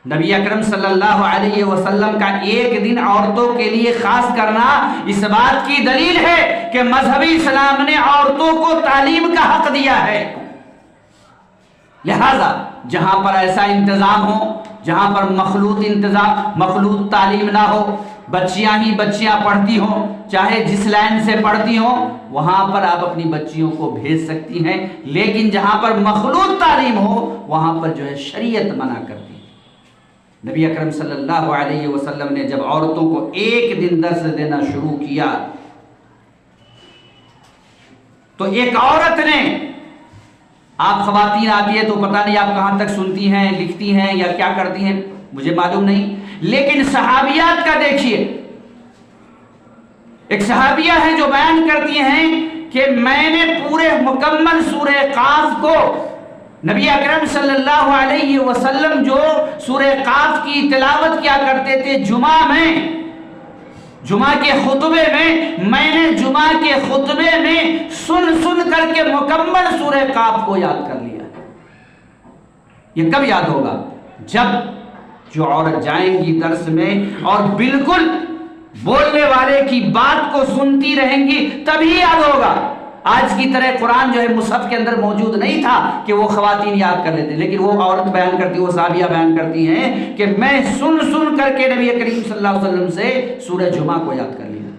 A: نبی اکرم صلی اللہ علیہ وسلم کا ایک دن عورتوں کے لیے خاص کرنا اس بات کی دلیل ہے کہ مذہبی اسلام نے عورتوں کو تعلیم کا حق دیا ہے. لہذا جہاں پر ایسا انتظام ہو, جہاں پر مخلوط تعلیم نہ ہو, بچیاں ہی بچیاں پڑھتی ہوں, چاہے جس لائن سے پڑھتی ہوں, وہاں پر آپ اپنی بچیوں کو بھیج سکتی ہیں. لیکن جہاں پر مخلوط تعلیم ہو, وہاں پر جو ہے شریعت منع کرتی ہے. نبی اکرم صلی اللہ علیہ وسلم نے جب عورتوں کو ایک دن درس دینا شروع کیا, تو ایک عورت نے, آپ خواتین آتی ہے تو پتہ نہیں آپ کہاں تک سنتی ہیں, لکھتی ہیں یا کیا کرتی ہیں, مجھے معلوم نہیں, لیکن صحابیات کا دیکھیے. ایک صحابیہ ہے جو بیان کرتی ہیں کہ میں نے پورے مکمل سورہ قاف کو, نبی اکرم صلی اللہ علیہ وسلم جو سورہ قاف کی تلاوت کیا کرتے تھے جمعہ میں, جمعہ کے خطبے میں نے جمعہ کے خطبے میں سن کر کے مکمل سورہ قاف کو یاد کر لیا۔ یہ کب یاد ہوگا؟ جب جو عورت جائیں گی درس میں اور بالکل بولنے والے کی بات کو سنتی رہیں گی، تبھی یاد ہوگا۔ آج کی طرح قرآن جو ہے مصحف کے اندر موجود نہیں تھا کہ وہ خواتین یاد کر لیتے، لیکن وہ عورت بیان کرتی، وہ صحابیہ بیان کرتی ہیں کہ میں سن کر کے نبی کریم صلی اللہ علیہ وسلم سے سورہ جمعہ کو یاد کر لیا۔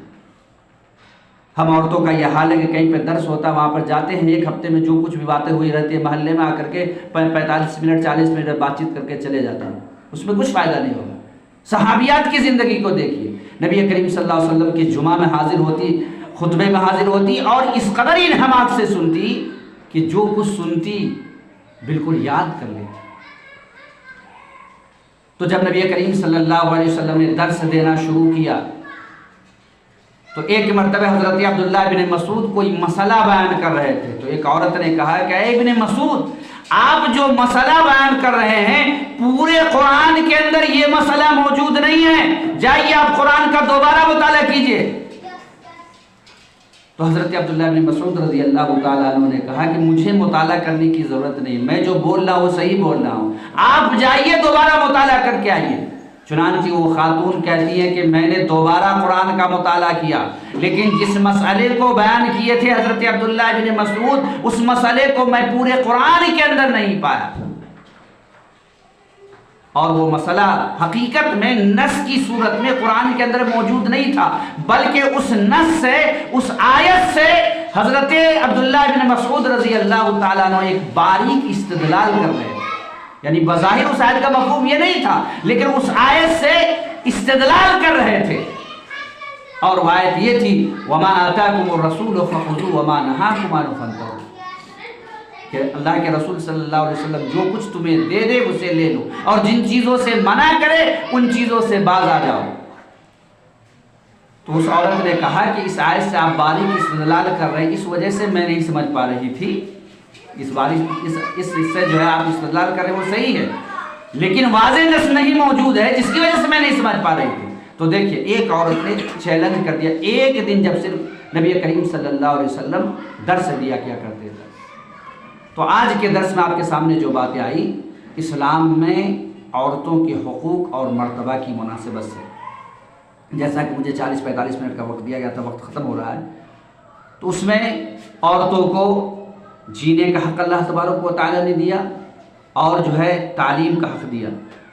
A: ہم عورتوں کا یہ حال ہے کہ کہیں پہ درس ہوتا ہے، وہاں پر جاتے ہیں، ایک ہفتے میں جو کچھ بھی باتیں ہوئی رہتی ہیں محلے میں آ کر کے 45 منٹ 40 منٹ بات چیت کر کے چلے جاتے ہیں، اس میں کچھ فائدہ نہیں ہوگا۔ صحابیات کی زندگی کو دیکھیے، نبی کریم صلی اللہ علیہ وسلم کی جمعہ میں حاضر ہوتی، خطبے میں حاضر ہوتی اور اس قدر انہماک سے سنتی کہ جو کچھ سنتی بالکل یاد کر لیتی۔ تو جب نبی کریم صلی اللہ علیہ وسلم نے درس دینا شروع کیا تو ایک مرتبہ حضرت عبداللہ بن مسعود کوئی مسئلہ بیان کر رہے تھے، تو ایک عورت نے کہا کہ اے ابن مسعود، آپ جو مسئلہ بیان کر رہے ہیں پورے قرآن کے اندر یہ مسئلہ موجود نہیں ہے، جائیے آپ قرآن کا دوبارہ مطالعہ کیجئے۔ تو حضرت عبداللہ بن مسعود رضی اللہ تعالیٰ عنہ نے کہا کہ مجھے مطالعہ کرنے کی ضرورت نہیں، میں جو بول رہا ہوں وہ صحیح بول رہا ہوں، آپ جائیے دوبارہ مطالعہ کر کے آئیے۔ چنانچہ وہ خاتون کہتی ہے کہ میں نے دوبارہ قرآن کا مطالعہ کیا، لیکن جس مسئلے کو بیان کیے تھے حضرت عبداللہ بن مسعود، اس مسئلے کو میں پورے قرآن کے اندر نہیں پایا، اور وہ مسئلہ حقیقت میں نص کی صورت میں قرآن کے اندر موجود نہیں تھا، بلکہ اس نص سے، اس آیت سے حضرت عبداللہ بن مسعود رضی اللہ تعالیٰ عنہ ایک باریک استدلال کر رہے تھے، یعنی بظاہر اس آیت کا مفہوم یہ نہیں تھا، لیکن اس آیت سے استدلال کر رہے تھے، اور وہ آیت یہ تھی وَمَا آتَاكُمُ الرَّسُولُ فَخُذُوهُ وَمَا نَهَاكُمْ عَنْهُ فَانْتَهُوا، کہ اللہ کے رسول صلی اللہ علیہ وسلم جو کچھ تمہیں دے دے اسے لے لو، اور جن چیزوں سے منع کرے ان چیزوں سے باز آ جاؤ۔ تو اس عورت نے کہا کہ اس آیت سے آپ باریک استدلال کر رہے ہیں، اس وجہ سے میں نہیں سمجھ پا رہی تھی، اس سے جو ہے آپ استدلال کر رہے ہیں وہ صحیح ہے، لیکن واضح نص نہیں موجود ہے جس کی وجہ سے میں نہیں سمجھ پا رہی تھی۔ تو دیکھیے ایک عورت نے چیلنج کر دیا، ایک دن جب صرف نبی کریم صلی اللہ علیہ وسلم درس دیا کیا کرتے تھے۔ تو آج کے درس میں آپ کے سامنے جو باتیں آئی اسلام میں عورتوں کے حقوق اور مرتبہ کی مناسبت سے، جیسا کہ مجھے 40-45 منٹ کا وقت دیا گیا تھا، وقت ختم ہو رہا ہے، تو اس میں عورتوں کو جینے کا حق اللہ تبارک و تعالیٰ نے دیا، اور جو ہے تعلیم کا حق دیا،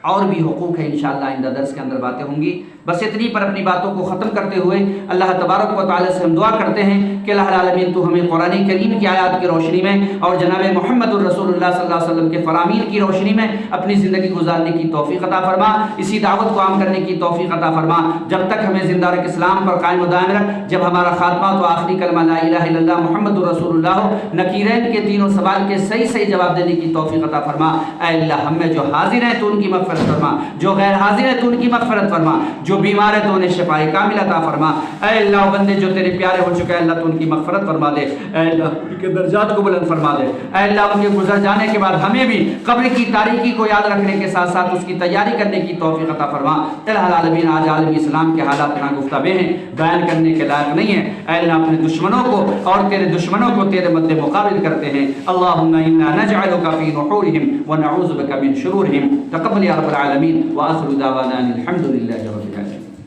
A: اور بھی حقوق ہے، انشاءاللہ آئندہ درس کے اندر باتیں ہوں گی۔ بس اتنی پر اپنی باتوں کو ختم کرتے ہوئے اللہ تبارک و تعالیٰ سے ہم دعا کرتے ہیں کہ اللہ العالمین تو ہمیں قرآن کریم کی آیات کی روشنی میں اور جناب محمد الرسول اللہ صلی اللہ علیہ وسلم کے فرامین کی روشنی میں اپنی زندگی گزارنے کی توفیق عطا فرما، اسی دعوت کو عام کرنے کی توفیق عطا فرما، جب تک ہمیں زندہ رکھ اسلام پر قائم و دائم رکھ، جب ہمارا خاتمہ تو آخری کلمہ لا الہ الا اللہ محمد الرسول اللہ ہو، نکیرین کے تینوں سوال کے صحیح جواب دینے کی توفیق عطا فرما۔ اے اللہ ہم میں جو حاضر ہیں تو ان کی مغفرت فرما، جو غیر حاضر ہیں تو ان کی مغفرت فرما، جو بیمار ہے تو انہیں شفاء کامل عطا فرما۔ اے اللہ بندے جو تیرے پیارے ہو چکے ہیں اللہ تو ان کی مغفرت فرما دے، اے اللہ ان کے درجات کو بلند فرما دے، اے اللہ ان کے گزر جانے کے بعد ہمیں بھی قبر کی تاریکی کو یاد رکھنے کے ساتھ ساتھ اس کی تیاری کرنے کی توفیق عطا فرما۔ الہ العالمین آج عالم اسلام کے حالات ناگفتہ بے ہیں، بیان کرنے کے لائق نہیں ہیں، اے اللہ اپنے دشمنوں کو اور تیرے دشمنوں کو تیرے مد مقابل کرتے ہیں۔ اللہم انا نجعلک فی نحورہم ونعوذ بک من شرورہم، تقبل یا رب العالمین، وآخر دعوانا الحمد للہ رب العالمین۔